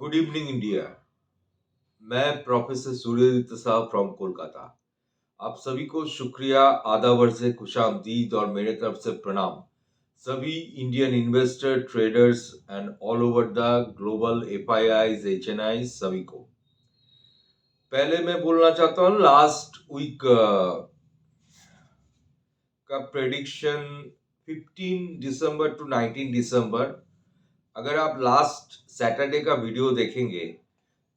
Good evening India. मैं professor Suryadatta साहब from Kolkata. आप सभी को शुक्रिया, आदाब से खुशामदीद और मेरे तरफ से प्रणाम। सभी Indian investor, traders and all over the global FIIs, HNI सभी को पहले मैं बोलना चाहता हूँ लास्ट वीक का प्रेडिक्शन 15 दिसंबर टू 19 दिसंबर। अगर आप लास्ट सैटरडे का वीडियो देखेंगे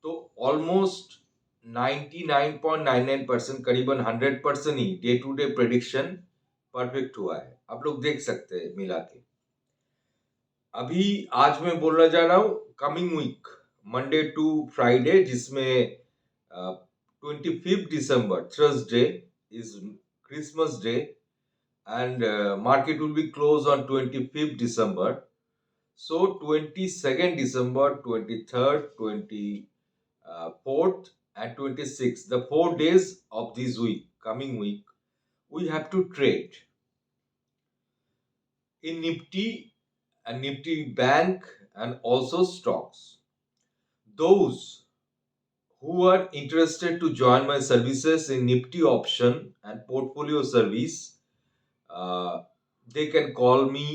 तो ऑलमोस्ट 99.99% करीबन 100% ही day to day prediction perfect हुआ है। आप लोग देख सकते हैं मिला के। अभी आज मैं बोलना जा रहा हूँ coming week Monday to Friday, जिसमें 25 दिसंबर Thursday is Christmas day and market will be closed on 25th December. So 22nd December, 23rd, 24th and 26th, the 4 days of this week, coming week, we have to trade in Nifty and Nifty Bank and also stocks. Those who are interested to join my services in Nifty option and portfolio service, they can call me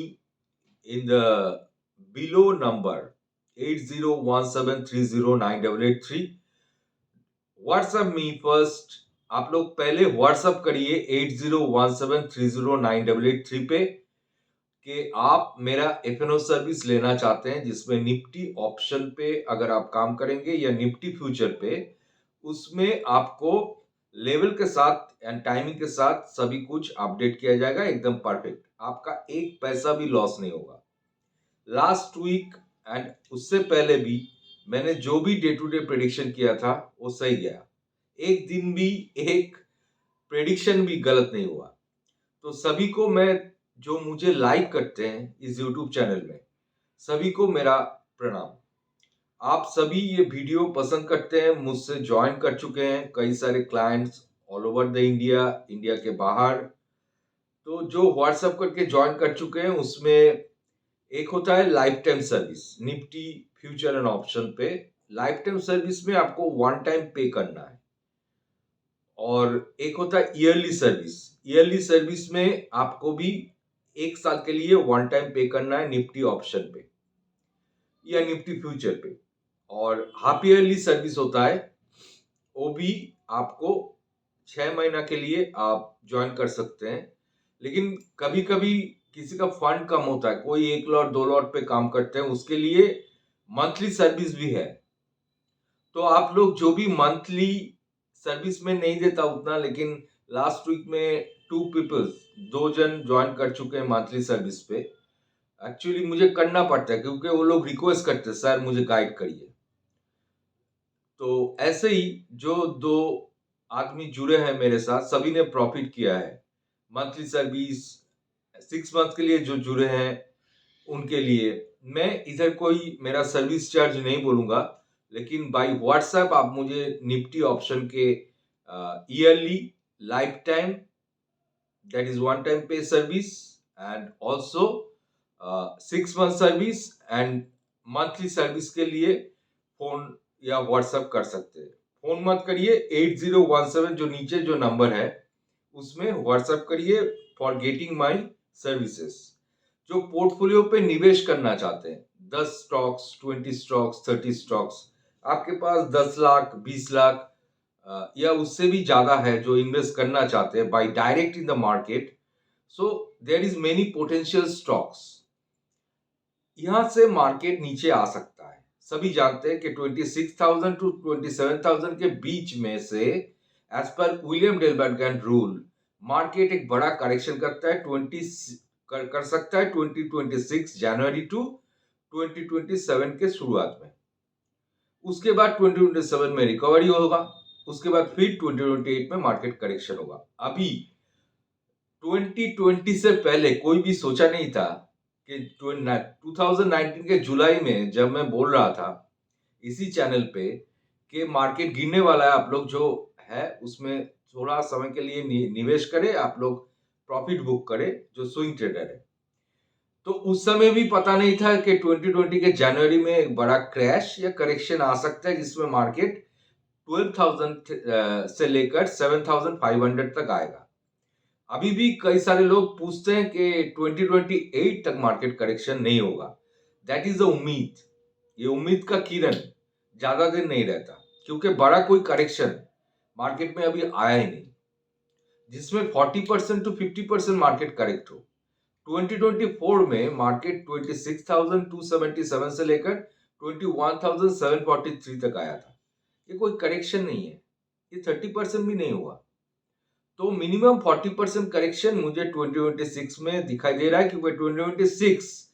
in the below number 8017309883। WhatsApp me first. आप लोग पहले WhatsApp करिए 8017309883 पे कि आप मेरा F&O service लेना चाहते हैं, जिसमें निफ्टी ऑप्शन पे अगर आप काम करेंगे या निफ्टी फ्यूचर पे, उसमें आपको लेवल के साथ एंड टाइमिंग के साथ सभी कुछ अपडेट किया जाएगा, एकदम परफेक्ट। आपका एक पैसा भी लॉस नहीं होगा। लास्ट वीक एंड उससे पहले भी मैंने जो भी डे टू डे प्रेडिक्शन किया था वो सही गया। एक दिन भी एक प्रेडिक्शन भी गलत नहीं हुआ। तो सभी को मैं, जो मुझे लाइक करते हैं इस यूट्यूब चैनल में, सभी को मेरा प्रणाम। आप सभी ये वीडियो पसंद करते हैं, मुझसे ज्वाइन कर चुके हैं कई सारे clients all over the India, India के बाहर। तो जो व्हाट्सएप करके ज्वाइन कर चुके हैं उसमें एक होता है life time service Nifty future and option पे। लाइफ टाइम सर्विस में आपको वन टाइम पे करना है, और एक होता है ईयरली सर्विस। ईयरली सर्विस में आपको भी एक साल के लिए वन टाइम पे करना है निफ्टी ऑप्शन पे या निफ्टी फ्यूचर पे। और हाफ ईयरली सर्विस होता है, वो भी आपको 6 महीना के लिए आप ज्वाइन कर सकते हैं। लेकिन कभी कभी किसी का फंड कम होता है, कोई 1 लॉट 2 लॉट पे काम करते हैं, उसके लिए मंथली सर्विस भी है। तो आप लोग जो भी मंथली सर्विस में नहीं देता उतना, लेकिन लास्ट वीक में 2 जन ज्वाइन कर चुके हैं मंथली सर्विस पे। एक्चुअली मुझे करना पड़ता है क्योंकि वो लोग रिक्वेस्ट करते हैं, सर मुझे गाइड करिए। तो ऐसे ही जो 2 आदमी जुड़े हैं मेरे साथ, सभी ने प्रॉफिट किया है। मंथली सर्विस 6 मंथ के लिए जो जुड़े हैं उनके लिए मैं इधर कोई मेरा सर्विस चार्ज नहीं बोलूंगा, लेकिन बाय व्हाट्सएप आप मुझे निफ्टी ऑप्शन के yearly, life time, that is one time pay service and also 6 month service and monthly service के लिए फोन या व्हाट्सएप कर सकते हैं। फोन मत करिए, 8017 जो नीचे जो नंबर है उसमें व्हाट्सएप करिए फॉर गेटिंग माई सर्विसेज। जो पोर्टफोलियो पे निवेश करना चाहते हैं, 10 स्टॉक्स, 20 स्टॉक्स, 30 स्टॉक्स, आपके पास 10 लाख, 20 लाख या उससे भी ज्यादा है जो इन्वेस्ट करना चाहते हैं by direct in the market, so there is many potential stocks. यहां से मार्केट नीचे आ सकता है। सभी जानते हैं कि 26,000 टू 27,000 के बीच में से as per William डेलबर्गन rule market एक बड़ा करेक्शन करता है, कर सकता है 2026 जनवरी टू 2027 के शुरुआत में। उसके बाद 2027 में रिकवरी होगा, उसके बाद फिर 2028 में मार्केट करेक्शन होगा। अभी 2020 से पहले कोई भी सोचा नहीं था कि 2019 के जुलाई में जब मैं बोल रहा था इसी चैनल पे कि मार्केट गिरने वाला है, आप लोग जो है उसमें थोड़ा समय के लिए निवेश करें, आप लोग प्रॉफिट बुक करें जो स्विंग ट्रेडर है। तो उस समय भी पता नहीं था कि 2020 के जनवरी में एक बड़ा क्रैश या करेक्शन आ सकता है जिसमें मार्केट 12,000 से लेकर 7,500 तक आएगा। अभी भी कई सारे लोग पूछते हैं कि 2028 तक मार्केट करेक्शन नहीं होगा। दैट इज द उम्मीद। ये उम्मीद का किरण ज्यादा दिन नहीं रहता, क्योंकि बड़ा कोई करेक्शन मार्केट में अभी आया ही नहीं जिसमें 40% टू 50% मार्केट करेक्ट हो। 2024 में मार्केट 26,277 से लेकर 21,743 तक आया था। ये कोई करेक्शन नहीं है, ये 30% भी नहीं हुआ। तो मिनिमम 40% करेक्शन मुझे 2026 में दिखाई दे रहा है, क्योंकि 2026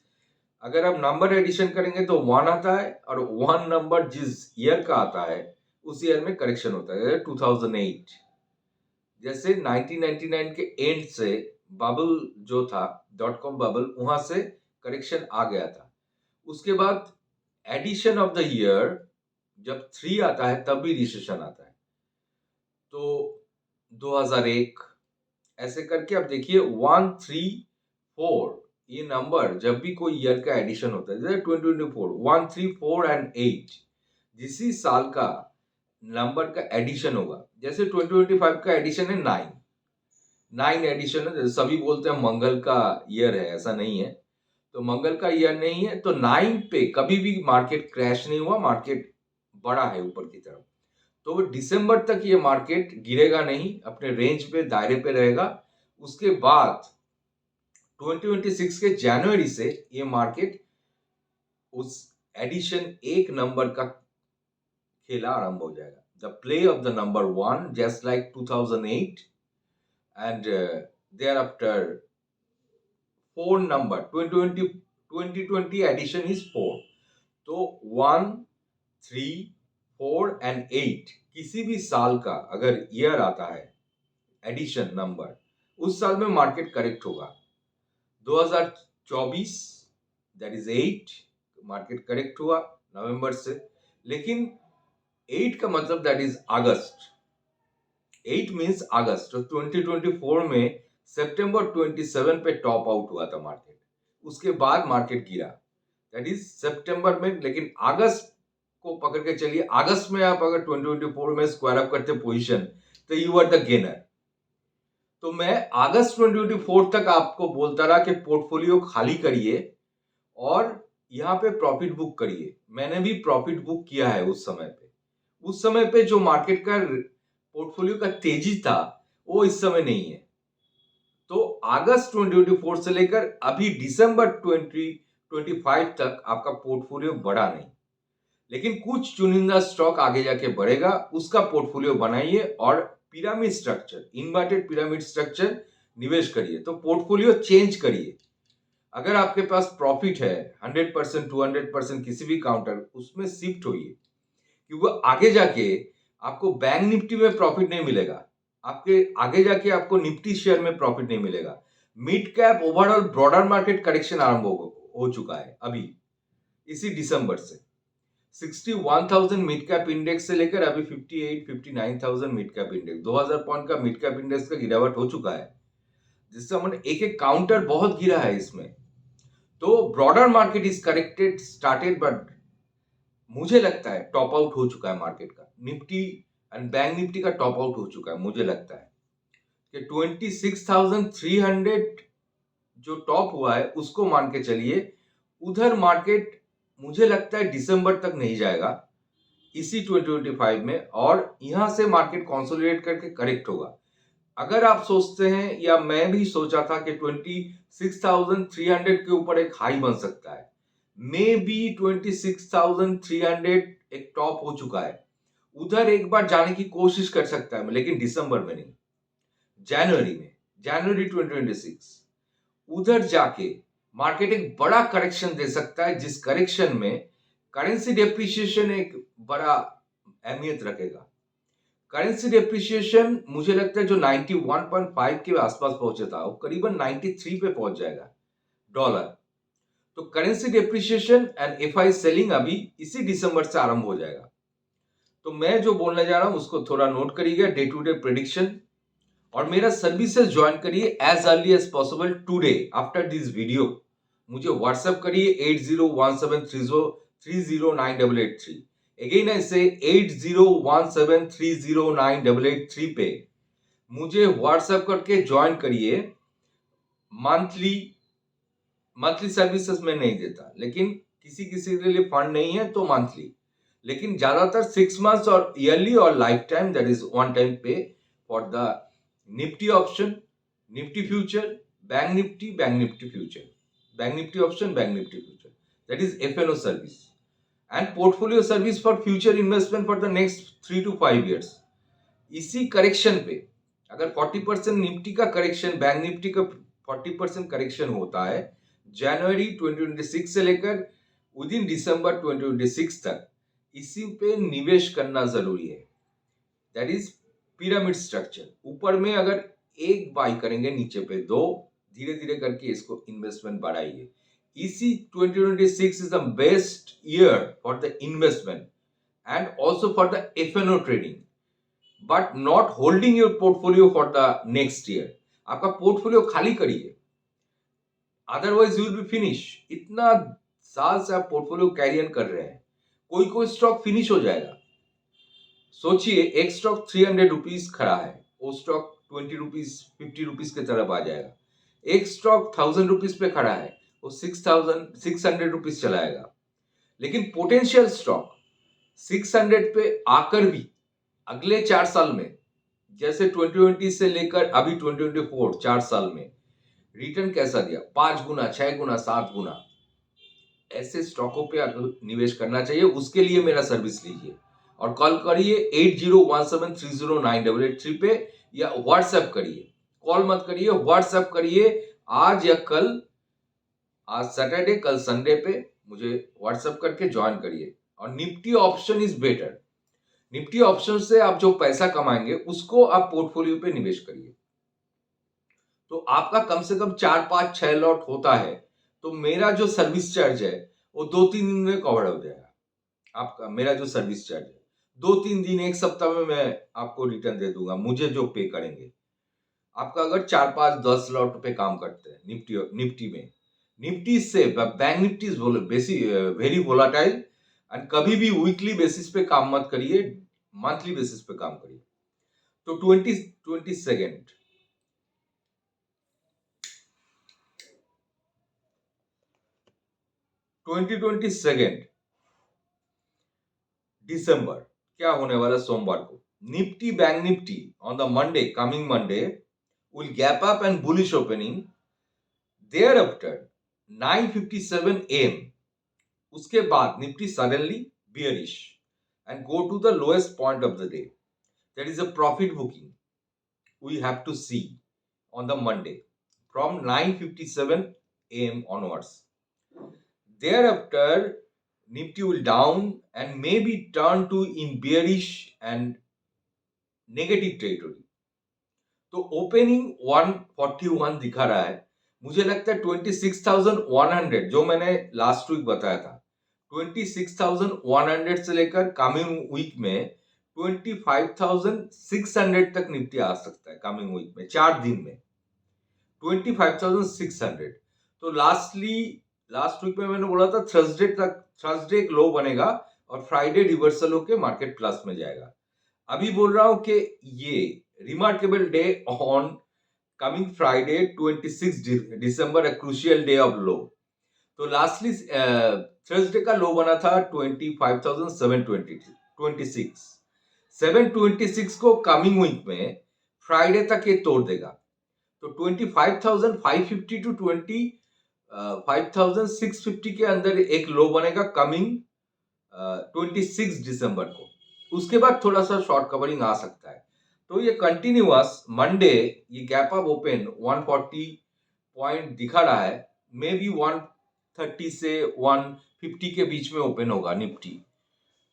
अगर आप नंबर एडिशन करेंगे तो 1 आता है, और 1 नंबर जिस ईयर का आता है उस ईयर में करेक्शन होता है। 2008 जैसे 1999 के एंड से बबल जो था, .com बबल, वहां से करेक्शन आ गया था। उसके बाद एडिशन ऑफ द ईयर जब 3 आता है तब भी रिसेशन आता है। तो 2001 ऐसे करके आप देखिए 1, 3, 4 ये नंबर जब भी कोई ईयर का एडिशन होता है, जैसे 2024 1, 3, 4 एंड 8 जिस साल का नंबर का एडिशन होगा, जैसे 2025 का एडिशन है 9 एडिशन है। सभी बोलते हैं मंगल का ईयर है, ऐसा नहीं है। तो मंगल का ईयर नहीं है, तो 9 पे कभी भी मार्केट क्रैश नहीं हुआ, मार्केट बड़ा है ऊपर की तरफ। तो दिसंबर तक ये मार्केट गिरेगा नहीं, अपने रेंज पे, दायरे पे रहेगा। उसके बाद 2026 के जनवरी से ये मार्केट उस एडिशन 1 नंबर का खेला आरंभ हो जाएगा। The play of the number 1 just like 2008 and thereafter 4 number 2020 edition is 4। तो 1, 3, 4 एंड 8 किसी भी साल का अगर ईयर आता है एडिशन नंबर, उस साल में मार्केट करेक्ट होगा। 2024 दैट इज 8 मार्केट करेक्ट हुआ नवंबर से, लेकिन 8 का मतलब दैट इज अगस्त। 8 मींस अगस्त। तो 2024 में सितंबर 27 पे टॉप आउट हुआ था मार्केट, उसके बाद मार्केट गिरा, दैट इज सितंबर में। लेकिन अगस्त को पकड़ के चलिए, अगस्त में आप अगर 2024 में स्क्वायर अप करते पोजीशन तो यू आर द गेनर। तो मैं अगस्त 2024 तक आपको बोलता रहा कि पोर्टफोलियो खाली करिए और यहाँ पे प्रॉफिट बुक करिए। मैंने भी प्रॉफिट बुक किया है उस समय पे। उस समय पे जो मार्केट का पोर्टफोलियो का तेजी था वो इस समय नहीं है। तो अगस्त 2024 से लेकर अभी दिसंबर 2025 तक आपका पोर्टफोलियो बढ़ा नहीं, लेकिन कुछ चुनिंदा स्टॉक आगे जाके बढ़ेगा, उसका पोर्टफोलियो बनाइए और pyramid structure, inverted pyramid structure निवेश करिए। तो पोर्टफोलियो चेंज करिए। अगर आपके पास प्रॉफिट है 100%, 200% किसी भी काउंटर, उसमें शिफ्ट होइए, क्योंकि आगे जाके आपको बैंक निफ्टी में प्रॉफिट नहीं मिलेगा, आपके आगे जाके आपको निफ्टी शेयर में प्रॉफिट नहीं मिलेगा। Mid cap overall broader market correction आरंभ हो चुका है अभी इसी दिसंबर से। 61,000 मिड कैप इंडेक्स से लेकर अभी 58-59,000 मिड कैप इंडेक्स, 2000 पॉइंट का मिड कैप इंडेक्स का गिरावट हो चुका है, जिससे हमने एक एक काउंटर बहुत गिरा है इसमें। तो broader market is corrected started, but मुझे लगता है टॉप आउट हो चुका है मार्केट का। निफ्टी एंड बैंक निफ्टी का टॉप आउट हो चुका है। मुझे लगता है कि 26,300 जो टॉप हुआ है उसको मान के चलिए। उधर मार्केट मुझे लगता है दिसंबर तक नहीं जाएगा इसी 2025 में, और यहां से मार्केट कंसोलिडेट करके करेक्ट होगा। अगर आप सोचते हैं, या मैं भी सोचा था कि 26,300 के ऊपर एक हाई बन सकता है, मे बी 26,300 एक टॉप हो चुका है, उधर एक बार जाने की कोशिश कर सकता है, लेकिन दिसंबर में नहीं, जनवरी में, जनवरी 2026 उधर जाके मार्केट एक बड़ा करेक्शन दे सकता है, जिस करेक्शन में करेंसी डेप्रिसिएशन एक बड़ा अहमियत रखेगा। करेंसी डेप्रिसिएशन मुझे लगता है जो 91.5 के आसपास पहुंचे था, वो करीबन 93 पे पहुंच जाएगा डॉलर। तो currency depreciation and FI selling अभी इसी दिसंबर से आरंभ हो जाएगा। तो मैं जो बोलने जा रहा हूं उसको थोड़ा नोट करिएगा, डे टू डे प्रेडिक्शन, और मेरा सर्विसेज ज्वाइन करिए as early as possible today after this video. मुझे व्हाट्सएप करिए 801730309883। अगेन ऐसे 8017309883 पे मुझे व्हाट्सएप करके ज्वाइन करिए। मंथली सर्विसेज में नहीं देता, लेकिन किसी किसी के लिए फंड नहीं है तो मंथली, लेकिन ज्यादातर 6 मंथ्स और ईयरली और life time, that is one time pay for the Nifty option, Nifty future, bank Nifty future, bank Nifty option, bank Nifty future, that is FNO service and portfolio service for future investment for the next 3 to 5 years। इसी correction पे अगर 40% Nifty का correction, bank Nifty का 40% correction होता है जनवरी 2026 से लेकर with in दिसंबर 2026 तक, इसी पे निवेश करना जरूरी है। That is pyramid structure. ऊपर में अगर एक बाई करेंगे, नीचे पे दो, धीरे धीरे करके इसको इन्वेस्टमेंट बढ़ाइए। इसी 2026 is the best year for the investment and also for the F N O trading, but not holding your portfolio for the next year. आपका पोर्टफोलियो खाली करिए, otherwise you will be finish. इतना साल से आप पोर्टफोलियो कैरियर कर रहे हैं, कोई स्टॉक फिनिश हो जाएगा। सोचिए एक स्टॉक 300 रुपीज खड़ा है, वो स्टॉक 20 रुपीज 50 रुपीज की तरफ आ जाएगा। एक स्टॉक 1000 रुपीज पे खड़ा है, वो 600 रुपीज चलाएगा। लेकिन पोटेंशियल स्टॉक 600 पे आकर भी अगले 4 साल में, जैसे 2020 से लेकर अभी 2024, 4 साल में रिटर्न कैसा दिया, 5 गुना, 6 गुना, 7 गुना। ऐसे स्टॉकों पे निवेश करना चाहिए। उसके लिए मेरा सर्विस लीजिए और कॉल करिए 8017309883 पे, या व्हाट्सएप करिए। कॉल मत करिए, व्हाट्सएप करिए आज या कल। आज सैटरडे, कल संडे पे मुझे व्हाट्सएप करके ज्वाइन करिए। और Nifty option is better. Nifty option से आप जो पैसा कमाएंगे उसको आप पोर्टफोलियो पे निवेश करिए। तो आपका कम से कम 4, 5, 6 लॉट होता है, तो मेरा जो सर्विस चार्ज है वो 2-3 दिन में कवर हो जाएगा। आपका मेरा जो सर्विस चार्ज है 2-3 दिन, 1 सप्ताह में मैं आपको रिटर्न दे दूंगा, मुझे जो पे करेंगे। आपका अगर 4, 5, 10 लॉट पे काम करते हैं निफ्टी में, निफ्टी से bank Nifty is very volatile, and कभी भी वीकली बेसिस पे काम मत करिए, मंथली बेसिस पे काम करिए। तो 2022 दिसंबर क्या होने वाला सोमवार को, Nifty bank Nifty on the Monday, coming Monday will gap up and bullish opening. Thereafter 9:57 AM, उसके बाद Nifty suddenly bearish and go to the lowest point of the day. That is a profit booking we have to see on the Monday from 9:57 AM onwards. Thereafter Nifty will down and maybe turn to in bearish and negative territory. तो opening 141 दिखा रहा है। मुझे लगता है 26,100 जो मैंने last week बताया था, 26,100 से लेकर कमिंग वीक में 25,600 तक निफ्टी आ सकता है। कमिंग वीक में 4 दिन में 25,600। तो लास्ट वीक में मैंने बोला था थर्सडे एक लो बनेगा और फ्राइडे रिवर्सल होके मार्केट प्लस में जाएगा। अभी बोल रहा हूं कि ये remarkable day on coming Friday 26 December, a crucial day of low. तो लास्टली थर्सडे का लो बना था 25,726 को कमिंग वीक में फ्राइडे तक ये तोड़ देगा। तो 25,550 टू 25,650 के अंदर एक लो बनेगा कमिंग 26 दिसंबर को। उसके बाद थोड़ा सा शॉर्ट कवरिंग आ सकता है। तो ये कंटिन्यूअस मंडे ये गैप अप ओपन 140 पॉइंट दिखा रहा है, मे बी 130 से 150 के बीच में ओपन होगा। निफ्टी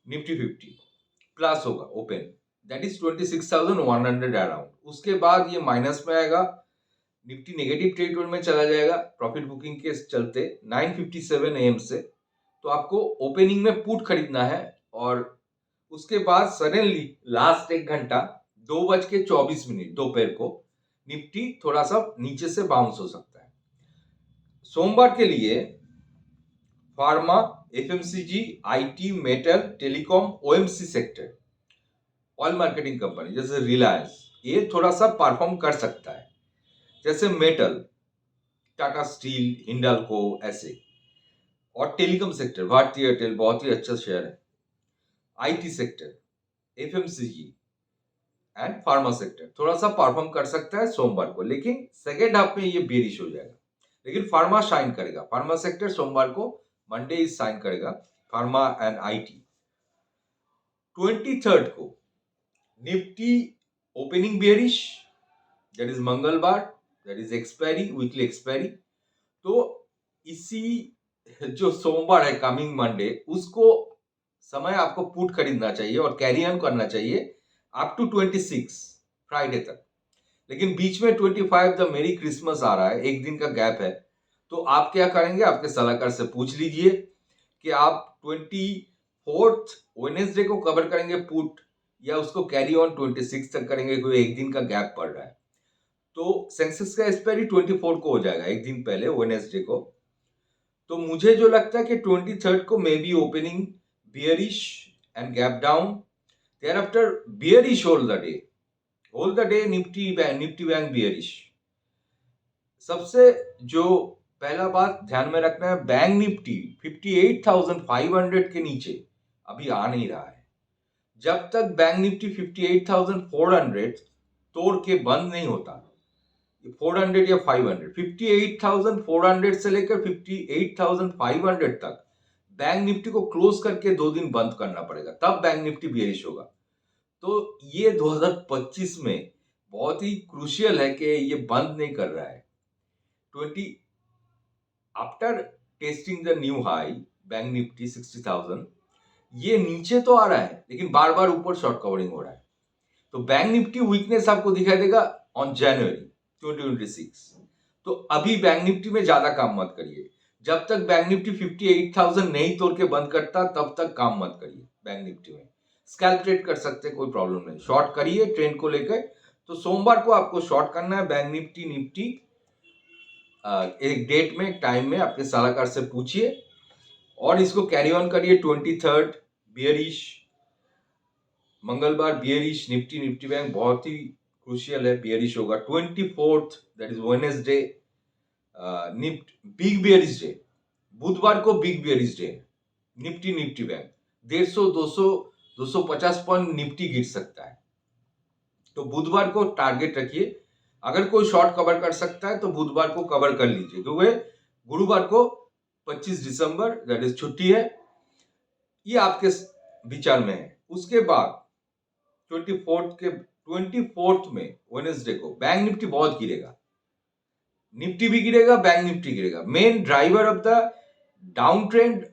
50 प्लस होगा ओपन, दैट इज 26,100 अराउंड। उसके बाद ये माइनस में आएगा, निफ्टी नेगेटिव टेरिटोरी में चला जाएगा प्रॉफिट बुकिंग के चलते 9:57 AM से। तो आपको ओपनिंग में पुट खरीदना है और उसके बाद सडनली लास्ट 1 घंटा 2:24 दोपहर को निफ्टी थोड़ा सा नीचे से बाउंस हो सकता है। सोमवार के लिए pharma, FMCG, IT, metal, telecom, OMC sector, oil marketing company जैसे रिलायंस, ये थोड़ा सा परफॉर्म कर सकता है। जैसे मेटल, टाटा स्टील, हिंडाल्को, ऐसे। और टेलीकॉम सेक्टर, भारतीय एयरटेल बहुत ही अच्छा शेयर है। IT sector, FMCG and pharma sector थोड़ा सा परफॉर्म कर सकता है सोमवार को, लेकिन सेकेंड हाफ में ये बेरिश हो जाएगा। लेकिन फार्मा शाइन करेगा, फार्मा सेक्टर सोमवार को, मंडे इज शाइन करेगा, फार्मा एंड आईटी। 23rd को Nifty opening bearish, that is मंगलवार, that is expiry, weekly expiry. तो इसी जो सोमवार है कमिंग मंडे, उसको समय आपको पुट खरीदना चाहिए और कैरी ऑन करना चाहिए अप टू 26 फ्राइडे तक। लेकिन बीच में 25 द मेरी क्रिसमस आ रहा है, एक दिन का गैप है। तो आप क्या करेंगे, आपके सलाहकार से पूछ लीजिए कि आप 24th वेडनेसडे को कवर करेंगे पुट, या उसको कैरी ऑन 26 तक करेंगे, कोई एक दिन का गैप पड़ रहा है। तो सेंसेक्स का एक्सपायरी 24 को हो जाएगा, एक दिन पहले वेडनेसडे को। तो मुझे जो लगता है कि 23rd को may be opening bearish and gap down, thereafter bearish hold the day Nifty bank bearish. सबसे जो पहला बात ध्यान में रखना है, बैंक निफ्टी 58,500 के नीचे अभी आ नहीं रहा है। जब तक बैंक निफ्टी 58,400 तोड़ के बंद नहीं होता, 400 या 500, 58,400 से लेकर 58,500 तक बैंक निफ्टी को क्लोज करके 2 दिन बंद करना पड़ेगा, तब बैंक निफ्टी बियरिश होगा। तो ये 2025 में बहुत ही क्रूशियल है कि ये बंद नहीं कर रहा है। 20 after testing the new high, bank Nifty 60,000 ये नीचे तो आ रहा है, लेकिन बार बार ऊपर शॉर्ट कवरिंग हो रहा है। तो बैंक निफ्टी वीकनेस आपको दिखाई देगा ऑन जनवरी 2026। तो अभी बैंक निफ्टी में ज्यादा काम मत करिए। जब तक बैंक निफ्टी 58,000 नहीं तोड़ के बंद करता, तब तक काम मत करिए बैंक निफ्टी में। स्कैल्प ट्रेड कर सकते हैं, कोई प्रॉब्लम नहीं, शॉर्ट करिए ट्रेंड को लेकर। तो सोमवार को आपको शॉर्ट करना है बैंक निफ्टी। एक डेट में, एक टाइम में आपके सलाहकार से पूछिए और इसको कैरी ऑन करिए। 23rd बियरिश, मंगलवार बियरिश, निफ्टी बैंक बहुत ही क्रूशियल है, बियरिश होगा। 24th that is Wednesday, big bearish day, बुधवार को big bearish day, Nifty bank 150, 200, 250 point Nifty गिर सकता है। तो बुधवार को टारगेट रखिए। अगर कोई शॉर्ट कवर कर सकता है तो बुधवार को कवर कर लीजिए, क्योंकि गुरुवार को 25 दिसंबर दैट इज छुट्टी है। ये आपके विचार में है। उसके बाद 24th में वेडनेसडे को बैंक निफ्टी बहुत गिरेगा, निफ्टी भी गिरेगा, बैंक निफ्टी गिरेगा। Main driver of the down trend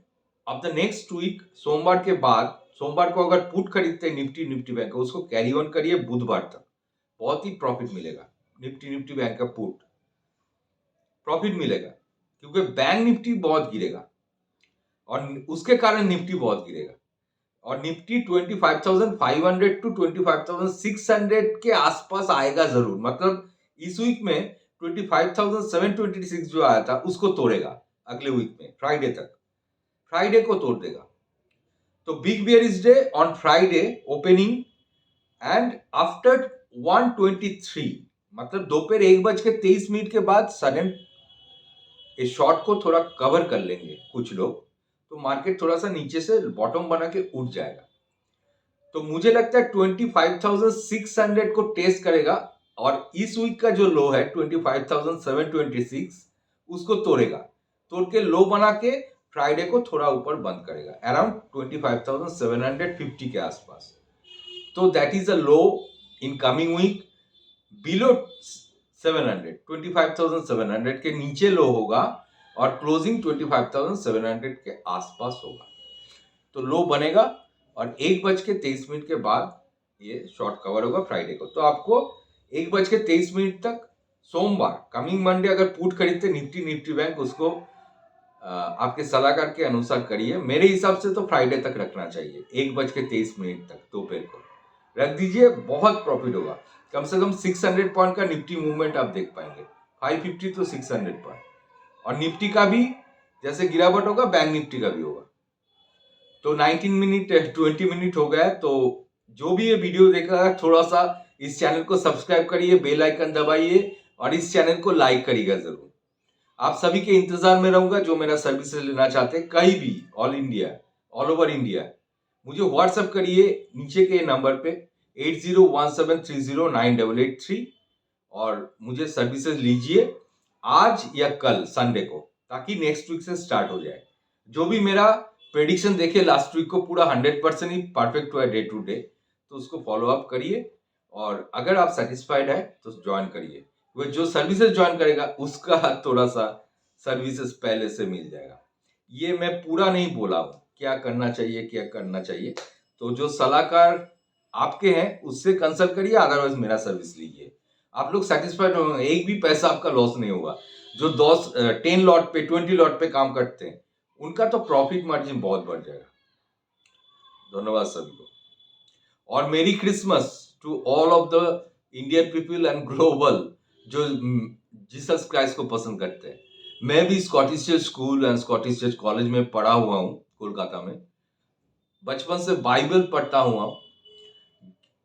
of the next week सोमवार के बाद, सोमवार को अगर पुट खरीदते हैं निफ्टी बैंक का, उसको कैरी ऑन करिए बुधवार तक, बहुत ही प्रॉफिट मिलेगा। निफ्टी बैंक का पुट प्रॉफिट मिलेगा, क्योंकि बैंक निफ्टी बहुत गिरेगा और उसके कारण निफ्टी बहुत गिरेगा। और निफ्टी 25,500 टू 25,600 के आसपास आएगा जरूर। मतलब इस वीक में 25,726 जो आया था उसको तोड़ेगा अगले वीक में, फ्राइडे तक, फ्राइडे को तोड़ देगा। तो big bearish day on Friday opening and after 123, मतलब दोपहर 1:23 के बाद सडन इस शॉर्ट को थोड़ा कवर कर लेंगे कुछ लोग, तो मार्केट थोड़ा सा नीचे से बॉटम बना के उठ जाएगा। तो मुझे लगता है 25,600 को टेस्ट करेगा और इस वीक का जो लो है 25,726 उसको तोड़ेगा, तोड़ के लो बना के फ्राइडे को थोड़ा ऊपर बंद करेगा अराउंड 25,750 के आसपास। तो that is a low in coming week below 700, 25,700 के नीचे लो होगा और क्लोजिंग 25,700 के आसपास होगा। तो लो बनेगा और 1:23 के बाद ये शॉर्ट कवर होगा फ्राइडे को। तो आपको 1:23 तक सोमवार कमिंग मंडे अगर पुट खरीदते निफ्टी बैंक, उसको आपके सलाहकार के अनुसार करिए। मेरे हिसाब से तो फ्राइडे तक रखना चाहिए, 1:23 तक दोपहर को रख दीजिए, बहुत प्रॉफिट होगा। कम से कम 600 पॉइंट का निफ्टी मूवमेंट आप देख पाएंगे, 550 to 600 पॉइंट। और निफ्टी का भी जैसे गिरावट होगा, बैंक निफ्टी का भी होगा। तो 19 मिनट 20 मिनट हो गया, तो जो भी ये वीडियो देख रहा है थोड़ा सा इस चैनल को सब्सक्राइब करिए, बेल आइकन दबाइए और इस चैनल को लाइक करिएगा जरूर। आप सभी के इंतजार में रहूंगा जो मेरा सर्विसेज लेना चाहते हैं कहीं भी, all India, all over India. मुझे व्हाट्सएप करिए नीचे के नंबर पे 8017309883 और मुझे सर्विसेज लीजिए आज या कल संडे को, ताकि नेक्स्ट वीक से स्टार्ट हो जाए। जो भी मेरा प्रेडिक्शन देखे लास्ट वीक को पूरा 100% ही परफेक्ट हुआ डे टू डे, तो उसको फॉलो अप करिए और अगर आप सेटिस्फाइड है तो ज्वाइन करिए। वो जो सर्विसेज ज्वाइन करेगा उसका थोड़ा सा सर्विसेज पहले से मिल जाएगा। ये मैं पूरा नहीं बोला हूं क्या करना चाहिए क्या करना चाहिए, तो जो सलाहकार आपके हैं उससे कंसल्ट करिए, अदरवाइज मेरा सर्विस लीजिए। आप लोग सेटिस्फाइड होंगे, एक भी पैसा आपका लॉस नहीं होगा। जो 10 लॉट पे 20 लॉट पे काम करते हैं उनका तो प्रॉफिट मार्जिन बहुत बढ़ जाएगा। धन्यवाद सभी को और merry Christmas to all of the Indian people and global जो जीसस क्राइस्ट को पसंद करते हैं। मैं भी Scottish church school and Scottish church college में पढ़ा हुआ हूँ कोलकाता में। बचपन से बाइबल पढ़ता हुआ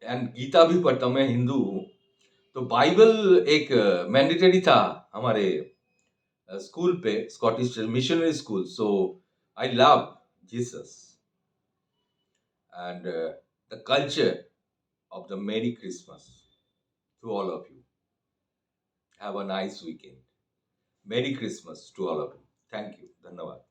एंड गीता भी पढ़ता हूँ, मैं हिंदू हूँ। तो बाइबल एक मैंडेटरी था हमारे स्कूल पे, Scottish missionary school. So I love Jesus and the culture of the Merry Christmas to all of you. Have a nice weekend. Merry Christmas to all of you. Thank you. Dhanyavad.